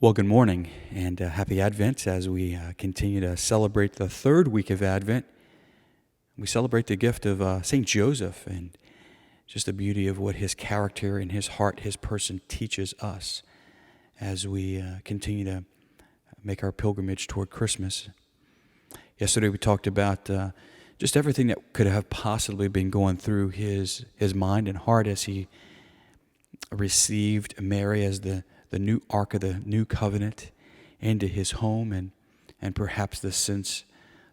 Well, good morning and happy Advent as we continue to celebrate the third week of Advent. We celebrate the gift of St. Joseph and just the beauty of what his character and his heart, his person teaches us as we continue to make our pilgrimage toward Christmas. Yesterday we talked about just everything that could have possibly been going through his mind and heart as he received Mary as the new ark of the new covenant into his home, and perhaps the sense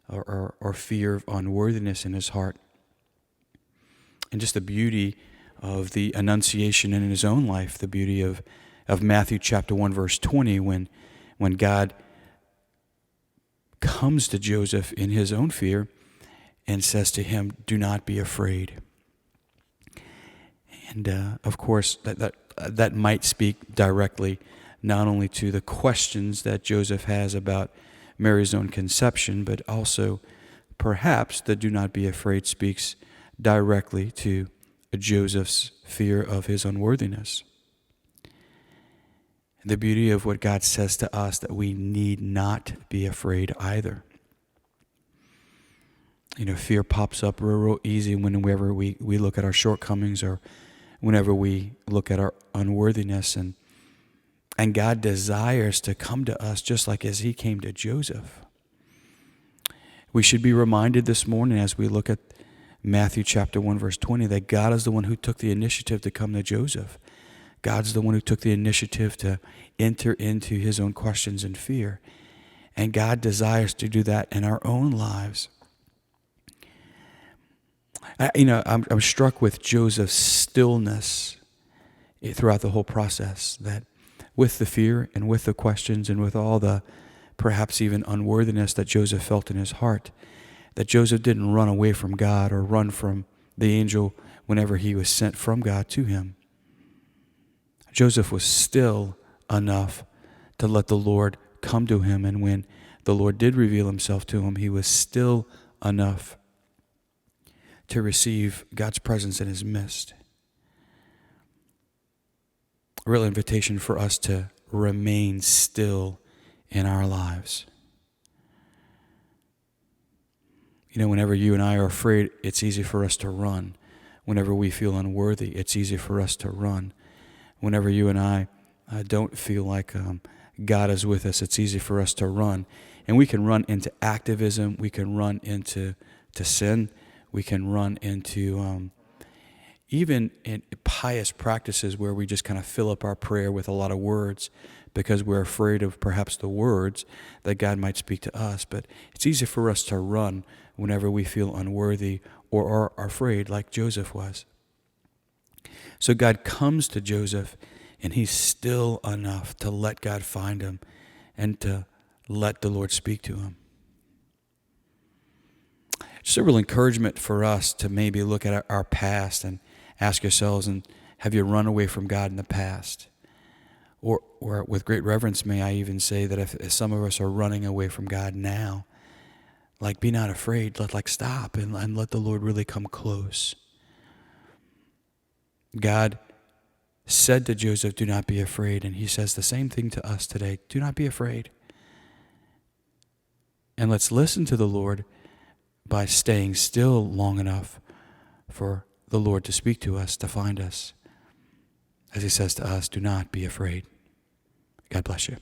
or fear of unworthiness in his heart, and just the beauty of the Annunciation in his own life, the beauty of Matthew chapter 1 verse 20 when God comes to Joseph in his own fear and says to him, "Do not be afraid." And of course that might speak directly not only to the questions that Joseph has about Mary's own conception, but also perhaps the "do not be afraid" speaks directly to Joseph's fear of his unworthiness. The beauty of what God says to us, that we need not be afraid either. Fear pops up real easy whenever we look at our shortcomings or whenever we look at our unworthiness, and God desires to come to us just like as he came to Joseph. We should be reminded this morning as we look at Matthew chapter 1 verse 20 that God is the one who took the initiative to come to Joseph. God's the one who took the initiative to enter into his own questions and fear. And God desires to do that in our own lives. I'm struck with Joseph's stillness throughout the whole process, that with the fear and with the questions and with all the perhaps even unworthiness that Joseph felt in his heart, that Joseph didn't run away from God or run from the angel whenever he was sent from God to him. Joseph was still enough to let the Lord come to him, and when the Lord did reveal himself to him, he was still enough to receive God's presence in his midst. A real invitation for us to remain still in our lives. Whenever you and I are afraid, it's easy for us to run. Whenever we feel unworthy, it's easy for us to run. Whenever you and I don't feel like God is with us, it's easy for us to run. And we can run into activism. We can run into sin. We can run into even in pious practices where we just kind of fill up our prayer with a lot of words because we're afraid of perhaps the words that God might speak to us. But it's easy for us to run whenever we feel unworthy or are afraid, like Joseph was. So God comes to Joseph, and he's still enough to let God find him and to let the Lord speak to him. Just a real encouragement for us to maybe look at our past and ask yourselves, and have you run away from God in the past? Or with great reverence, may I even say that if some of us are running away from God now, be not afraid, stop and let the Lord really come close. God said to Joseph, "Do not be afraid," and he says the same thing to us today. Do not be afraid. And let's listen to the Lord by staying still long enough for the Lord to speak to us, to find us. As he says to us, do not be afraid. God bless you.